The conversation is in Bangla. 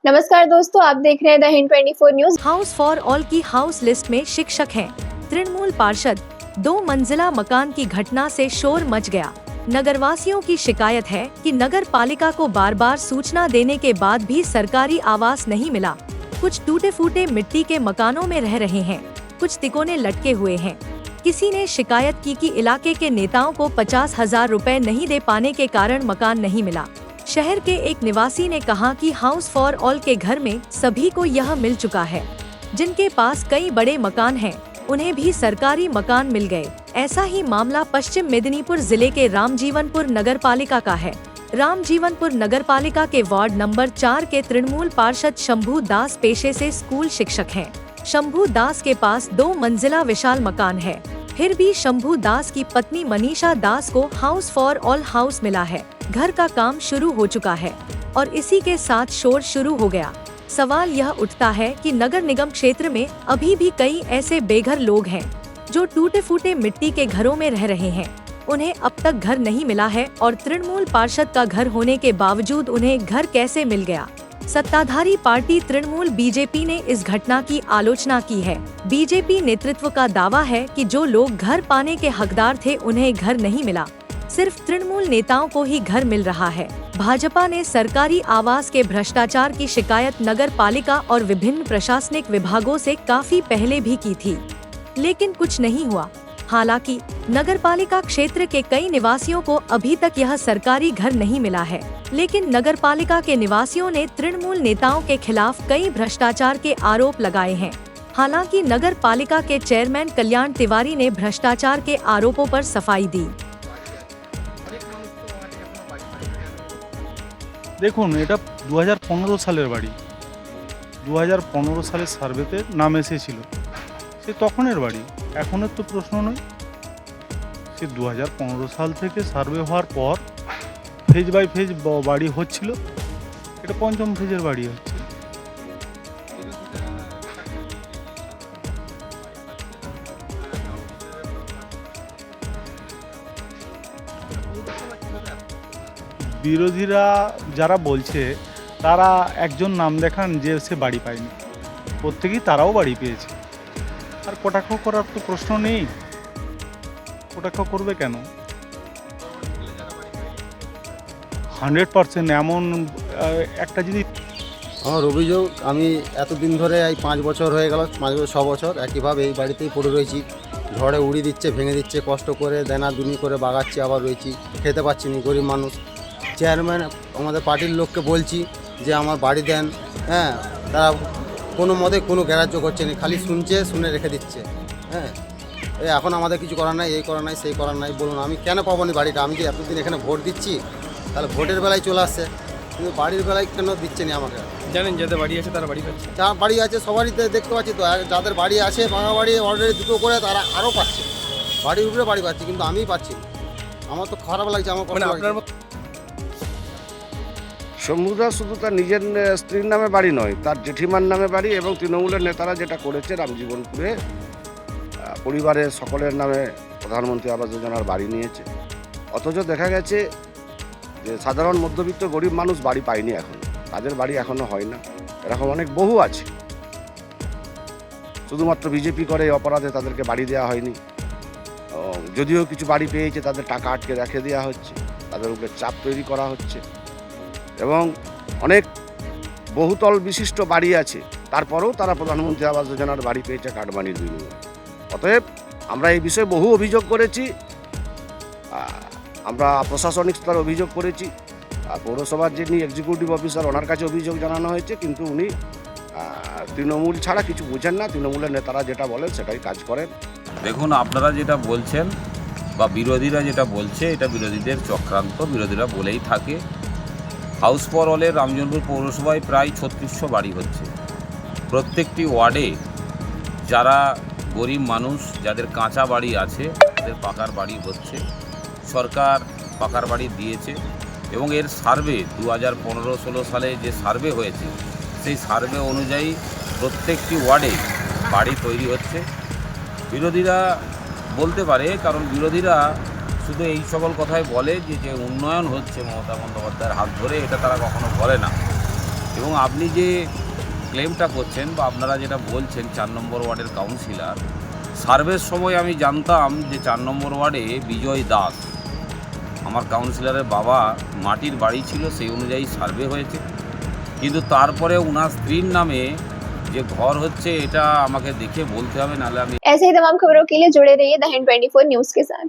नमस्कार दोस्तों, आप देख रहे हैं the Hind 24 news. House for all की हाउस लिस्ट में शिक्षक हैं। तृणमूल पार्षद 2 मंजिला मकान की घटना से शोर मच गया। नगरवासियों की शिकायत है कि नगर पालिका को बार बार सूचना देने के बाद भी सरकारी आवास नहीं मिला। कुछ टूटे फूटे मिट्टी के मकानों में रह रहे हैं, कुछ तिकोने लटके हुए हैं। किसी ने शिकायत की कि इलाके के नेताओं को 50,000 रुपए नहीं दे पाने के कारण मकान नहीं मिला। शहर के एक निवासी ने कहा कि हाउस फॉर ऑल के घर में सभी को यह मिल चुका है। जिनके पास कई बड़े मकान हैं, उन्हें भी सरकारी मकान मिल गए। ऐसा ही मामला पश्चिम मेदिनीपुर जिले के रामजीवनपुर नगर पालिका का है। रामजीवनपुर नगर पालिका के वार्ड नंबर 4 के तृणमूल पार्षद शंभू दास पेशे से स्कूल शिक्षक हैं। शंभू दास के पास 2 मंजिला विशाल मकान है। फिर भी शंभू दास की पत्नी मनीषा दास को हाउस फॉर ऑल हाउस मिला है। घर का काम शुरू हो चुका है और इसी के साथ शोर शुरू हो गया। सवाल यह उठता है कि नगर निगम क्षेत्र में अभी भी कई ऐसे बेघर लोग हैं जो टूटे फूटे मिट्टी के घरों में रह रहे हैं। उन्हें अब तक घर नहीं मिला है और तृणमूल पार्षद का घर होने के बावजूद उन्हें घर कैसे मिल गया। सत्ताधारी पार्टी तृणमूल बीजेपी ने इस घटना की आलोचना की है। बीजेपी नेतृत्व का दावा है कि जो लोग घर पाने के हकदार थे उन्हें घर नहीं मिला, सिर्फ तृणमूल नेताओं को ही घर मिल रहा है। भाजपा ने सरकारी आवास के भ्रष्टाचार की शिकायत नगर पालिका और विभिन्न प्रशासनिक विभागों से काफी पहले भी की थी, लेकिन कुछ नहीं हुआ। हालांकि नगर पालिका क्षेत्र के कई निवासियों को अभी तक यह सरकारी घर नहीं मिला है, लेकिन नगर पालिका के निवासियों ने तृणमूल नेताओं के खिलाफ कई भ्रष्टाचार के आरोप लगाए हैं। हालांकि नगर पालिका के चेयरमैन कल्याण तिवारी ने भ्रष्टाचार के आरोपों पर सफाई दी। দেখুন, এটা 2015 সালের বাড়ি। 2015 সালের সার্ভেতে নাম এসেছিল, সে তখনের বাড়ি, এখনের তো প্রশ্ন নয়। সে 2015 সাল থেকে সার্ভে হওয়ার পর ফেজ বাই ফেজ বাড়ি হচ্ছিল। এটা পঞ্চম ফেজের বাড়ি হচ্ছে। বিরোধীরা যারা বলছে তারা একজন নাম দেখান যে সে বাড়ি পায়নি, প্রত্যেকেই তারাও বাড়ি পেয়েছে। আর কটাক্ষ করার তো প্রশ্ন নেই, কটাক্ষ করবে কেন? 100% এমন একটা যদি আমার অভিযোগ, আমি এতদিন ধরে এই 5 বছর হয়ে গেল, 5-6 বছর একইভাবে এই বাড়িতেই পড়ে রয়েছি। ঝড়ে উড়িয়ে দিচ্ছে, ভেঙে দিচ্ছে, কষ্ট করে দেনা দুনি করে বাগাচ্ছি, আবার রয়েছি, খেতে পাচ্ছি না, গরিব মানুষ। চেয়ারম্যান আমাদের পার্টির লোককে বলছি যে আমার বাড়ি দেন, হ্যাঁ, তারা কোনো মতে কোনো গ্রাহ্য করছে না, খালি শুনে রেখে দিচ্ছে। হ্যাঁ, এখন আমাদের কিছু করার নাই, এই করার নাই, সেই করার নাই। বলুন আমি কেন পাবো না বাড়িটা? আমি কি এতদিন এখানে ভোট দিচ্ছি, তাহলে ভোটের বেলায় চলে আসছে, কিন্তু বাড়ির বেলায় কেন দিচ্ছে না আমাকে? জানেন যাদের বাড়ি আছে তারা বাড়ি পাচ্ছে, যার বাড়ি আছে সবারই দেখতে পাচ্ছি তো, যাদের বাড়ি আছে ভাঙা বাড়ি অলরেডি 2টো করে, তারা আরও পাচ্ছে, বাড়ির উপরে বাড়ি পাচ্ছে, কিন্তু আমিই পাচ্ছি না। আমার তো খারাপ লাগছে, আমার কষ্ট লাগছে। শম্ভুদা শুধু তার নিজের স্ত্রীর নামে বাড়ি নয়, তার জেঠিমার নামে বাড়ি, এবং তৃণমূলের নেতারা যেটা করেছে রামজীবনপুরে পরিবারের সকলের নামে প্রধানমন্ত্রী আবাস যোজনার বাড়ি নিয়েছে। অথচ দেখা গেছে যে সাধারণ মধ্যবিত্ত গরিব মানুষ বাড়ি পায়নি, এখন তাদের বাড়ি এখনো হয় না। এরকম অনেক বহু আছে, শুধুমাত্র বিজেপি করে এই অপরাধে তাদেরকে বাড়ি দেওয়া হয়নি। যদিও কিছু বাড়ি পেয়েছে, তাদের টাকা আটকে রেখে দেওয়া হচ্ছে, তাদের উপরে চাপ তৈরি করা হচ্ছে, এবং অনেক বহুতল বিশিষ্ট বাড়ি আছে, তারপরেও তারা প্রধানমন্ত্রী আবাস যোজনার বাড়ি পেয়েছে কাটমানির বিনিময়ে। অতএব আমরা এই বিষয়ে বহু অভিযোগ করেছি, আমরা প্রশাসনিক স্তরে অভিযোগ করেছি, পৌরসভার যিনি এক্সিকিউটিভ অফিসার ওনার কাছে অভিযোগ জানানো হয়েছে, কিন্তু উনি তৃণমূল ছাড়া কিছু বুঝেন না। তৃণমূলের নেতারা যেটা বলেন সেটাই কাজ করেন। দেখুন, আপনারা যেটা বলছেন বা বিরোধীরা যেটা বলছে, এটা বিরোধীদের চক্রান্ত, বিরোধীরা বলেই থাকে। হাউস ফর অলের রামজীবনপুর পৌরসভায় প্রায় 3600 বাড়ি হচ্ছে। প্রত্যেকটি ওয়ার্ডে যারা গরিব মানুষ, যাদের কাঁচা বাড়ি আছে, তাদের পাকার বাড়ি হচ্ছে। সরকার পাকার বাড়ি দিয়েছে এবং এর সার্ভে 2015-16 সালে যে সার্ভে হয়েছে, সেই সার্ভে অনুযায়ী প্রত্যেকটি ওয়ার্ডে বাড়ি তৈরি হচ্ছে। বিরোধীরা বলতে পারে, কারণ বিরোধীরা শুধু এই সকল কথাই বলে যে উন্নয়ন হচ্ছে মমতা বন্দ্যোপাধ্যায়ের হাত ধরে, এটা তারা কখনো বলে না। এবং আপনি যে ক্লেমটা করছেন বা আপনারা যেটা বলছেন 4 নম্বর ওয়ার্ডের কাউন্সিলর, সার্ভের সময় আমি জানতাম যে 4 নম্বর ওয়ার্ডে বিজয় দাস আমার কাউন্সিলরের বাবা মাটির বাড়ি ছিল, সেই অনুযায়ী সার্ভে হয়েছে। কিন্তু তারপরে ওনার স্ত্রীর নামে যে ঘর হচ্ছে এটা আমাকে দেখে বলতে হবে, নাহলে আমি ऐसे ही तमाम खबरों के लिए जुड़े रहिए द हिंद 24 न्यूज के साथ।